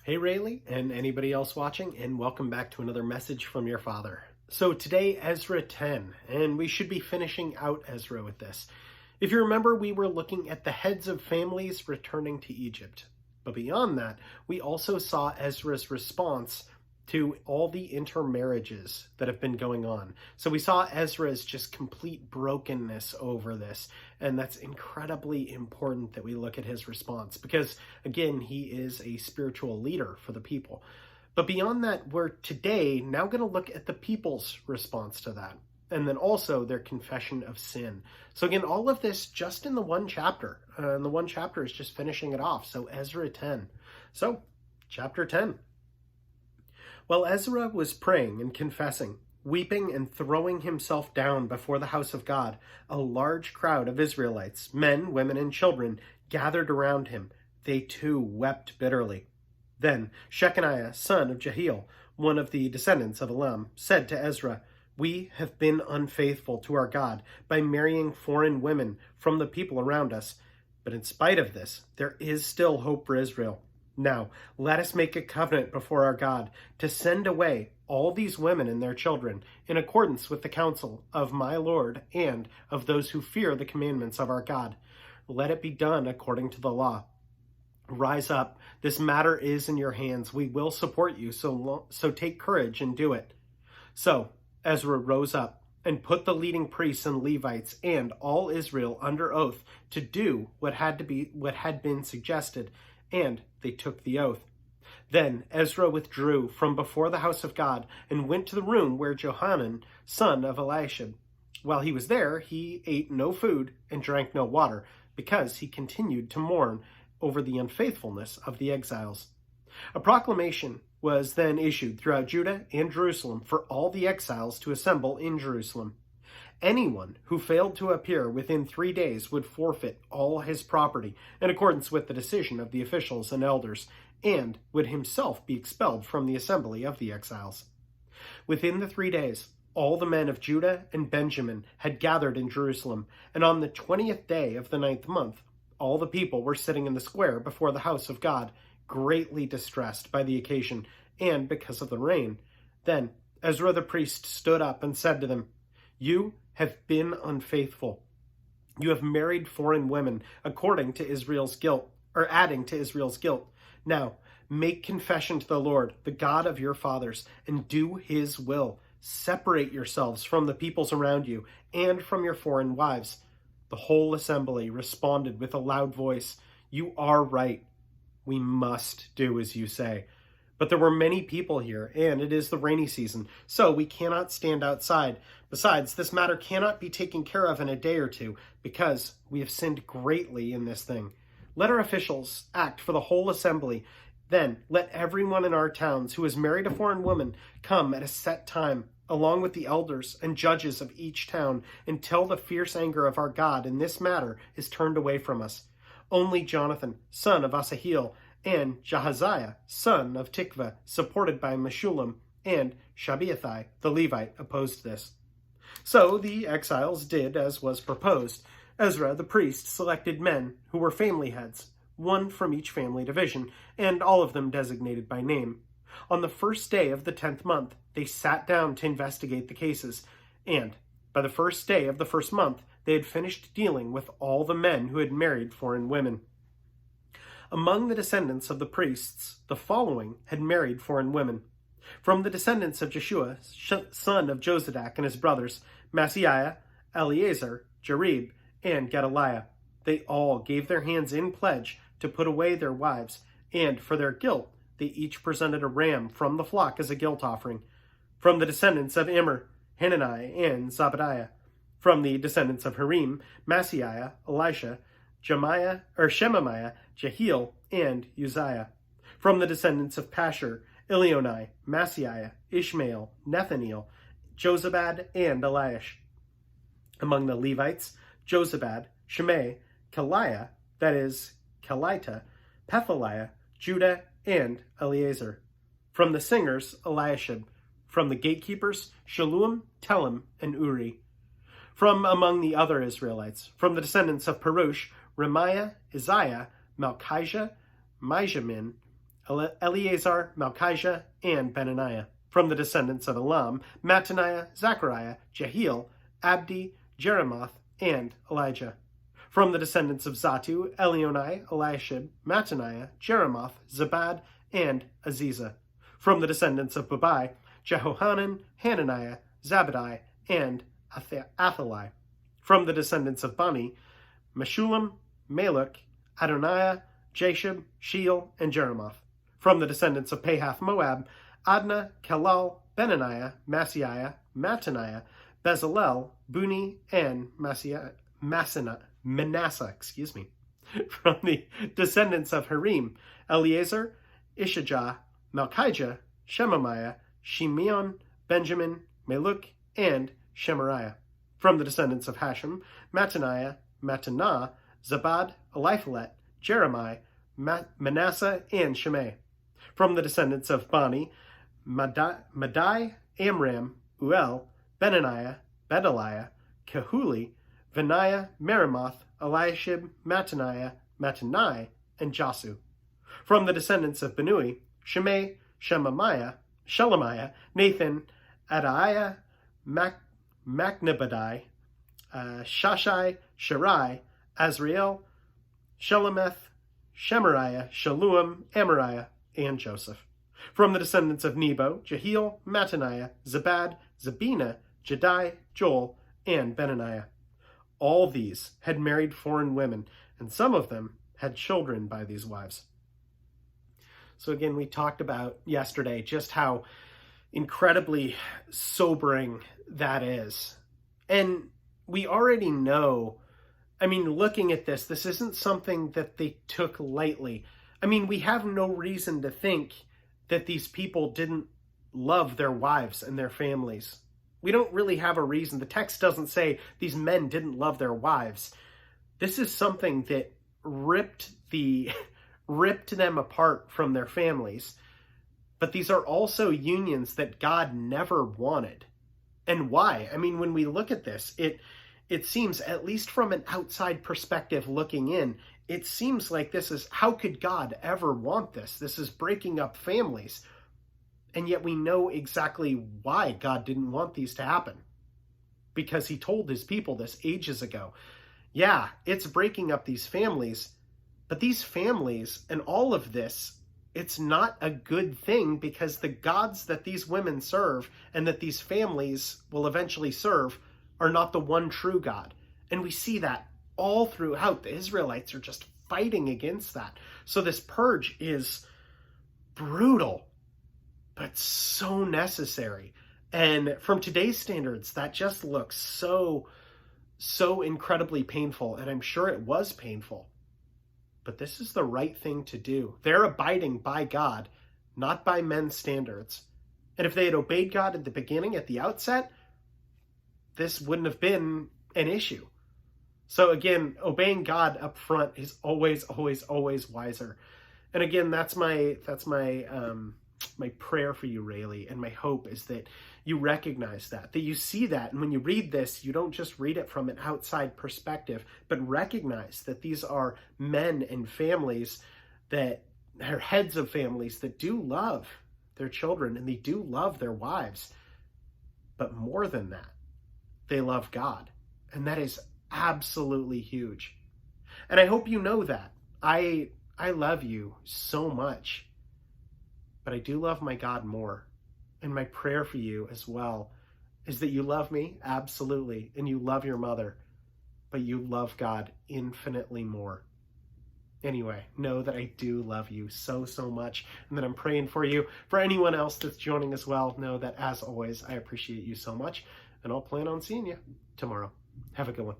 Hey Raylee, and anybody else watching, and welcome back to another message from your father. So today, Ezra 10, and we should be finishing out Ezra with this. If you remember, we were looking at the heads of families returning to Egypt. But beyond that, we also saw Ezra's response to all the intermarriages that have been going on. So we saw Ezra's just complete brokenness over this, and that's incredibly important that we look at his response because, again, he is a spiritual leader for the people. But beyond that, we're today now going to look at the people's response to that, and then also their confession of sin. So again, all of this just in the one chapter, and the one chapter is just finishing it off. So Ezra 10. So chapter 10. While Ezra was praying and confessing, weeping and throwing himself down before the house of God, a large crowd of Israelites, men, women, and children, gathered around him. They too wept bitterly. Then Shechaniah, son of Jehiel, one of the descendants of Elam, said to Ezra, "We have been unfaithful to our God by marrying foreign women from the people around us. But in spite of this, there is still hope for Israel. Now, let us make a covenant before our God to send away all these women and their children in accordance with the counsel of my Lord and of those who fear the commandments of our God. Let it be done according to the law. Rise up. This matter is in your hands. We will support you, so take courage and do it." So Ezra rose up and put the leading priests and Levites and all Israel under oath to do what had been suggested, and they took the oath. Then Ezra withdrew from before the house of God and went to the room where Johanan, son of Eliashib. While he was there, he ate no food and drank no water, because he continued to mourn over the unfaithfulness of the exiles. A proclamation was then issued throughout Judah and Jerusalem for all the exiles to assemble in Jerusalem. Anyone who failed to appear within 3 days would forfeit all his property in accordance with the decision of the officials and elders, and would himself be expelled from the assembly of the exiles. Within the 3 days, all the men of Judah and Benjamin had gathered in Jerusalem, and on the 20th day of the 9th month, all the people were sitting in the square before the house of God, greatly distressed by the occasion and because of the rain. Then Ezra the priest stood up and said to them, "You have been unfaithful. You have married foreign women according to Israel's guilt, or adding to Israel's guilt. Now, make confession to the Lord, the God of your fathers, and do his will. Separate yourselves from the peoples around you and from your foreign wives." The whole assembly responded with a loud voice, "You are right. We must do as you say. But there were many people here, and it is the rainy season, so we cannot stand outside. Besides, this matter cannot be taken care of in a day or two, because we have sinned greatly in this thing. Let our officials act for the whole assembly. Then let everyone in our towns who has married a foreign woman come at a set time, along with the elders and judges of each town, until the fierce anger of our God in this matter is turned away from us. Only Jonathan, son of Asahel, and Jahaziah, son of Tikva, supported by Meshullam, and Shabeathai, the Levite, opposed this." So the exiles did as was proposed. Ezra the priest selected men who were family heads, one from each family division, and all of them designated by name. On the first day of the 10th month, they sat down to investigate the cases, and by the first day of the first month, they had finished dealing with all the men who had married foreign women. Among the descendants of the priests, the following had married foreign women. From the descendants of Jeshua, son of Jozadak, and his brothers, Maaseiah, Eleazar, Jarib, and Gedaliah. They all gave their hands in pledge to put away their wives, and for their guilt they each presented a ram from the flock as a guilt offering. From the descendants of Immer, Hanani, and Zebadiah. From the descendants of Harim, Maaseiah, Elisha, Shemaiah, Jehiel, and Uzziah. From the descendants of Pashur, Elionai, Maaseiah, Ishmael, Nethaniel, Jozabad, and Eliash. Among the Levites, Jozabad, Shimei, Kaliah, that is, Kelita, Pethaliah, Judah, and Eleazar. From the singers, Eliashib. From the gatekeepers, Shallum, Telem, and Uri. From among the other Israelites, from the descendants of Perush, Remiah, Isaiah, Malchijah, Mijamin, Eleazar, Malchijah, and Benaniah. From the descendants of Elam, Mattaniah, Zechariah, Jehiel, Abdi, Jeremoth, and Elijah. From the descendants of Zatu, Elionai, Eliashib, Mattaniah, Jeremoth, Zabad, and Aziza. From the descendants of Babai, Jehohanan, Hananiah, Zabadi, and Athaliah. From the descendants of Bani, Meshullam, Maluk, Adoniah, Jashub, Sheal, and Jeremoth. From the descendants of Pahath Moab, Adnah, Kelal, Benaniah, Maaseiah, Mattaniah, Bezalel, Buni, and Manasseh. From the descendants of Harim, Eleazar, Ishijah, Malchijah, Shemaiah, Shimeon, Benjamin, Maluk, and Shemariah. From the descendants of Hashem, Mattaniah, Mattanah, Zabad, Eliphalet, Jeremiah, Manasseh, and Shimei. From the descendants of Bani, Madai, Amram, Uel, Benaniah, Bedaliah, Kahuli, Benaiah, Meremoth, Eliashib, Mattaniah, Mattanai, and Jasu. From the descendants of Benui, Shimei, Shelemiah, Nathan, Adaiah, Machnabadai, Shashai, Sharai, Azrael, Shelemeth, Shemariah, Shalom, Amariah, and Joseph. From the descendants of Nebo, Jehiel, Mattaniah, Zabad, Zabina, Jedi, Joel, and Benaniah. All these had married foreign women, and some of them had children by these wives. So again, we talked about yesterday just how incredibly sobering that is. And we already know, looking at this isn't something that they took lightly. We have no reason to think that these people didn't love their wives and their families. We don't really have a reason. The text doesn't say these men didn't love their wives. This is something that ripped them apart from their families. But these are also unions that God never wanted. And why? When we look at this, it seems, at least from an outside perspective looking in, it seems like this is, how could God ever want this? This is breaking up families. And yet we know exactly why God didn't want these to happen. Because he told his people this ages ago. Yeah, it's breaking up these families, but these families and all of this, it's not a good thing, because the gods that these women serve and that these families will eventually serve are not the one true God. And we see that all throughout. The Israelites are just fighting against that. So this purge is brutal, but so necessary. And from today's standards, that just looks so incredibly painful. And I'm sure it was painful. But this is the right thing to do. They're abiding by God, not by men's standards. And if they had obeyed God at the beginning, at the outset, this wouldn't have been an issue. So again, obeying God up front is always, always, always wiser. And again, that's my prayer for you, Raylee, and my hope is that you recognize that you see that. And when you read this, you don't just read it from an outside perspective, but recognize that these are men and families that are heads of families that do love their children and they do love their wives. But more than that, they love God. And that is absolutely huge. And I hope you know that. I love you so much. But I do love my God more. And my prayer for you as well is that you love me, absolutely, and you love your mother, but you love God infinitely more. Anyway, know that I do love you so, so much, and that I'm praying for you. For anyone else that's joining as well, know that, as always, I appreciate you so much, and I'll plan on seeing you tomorrow. Have a good one.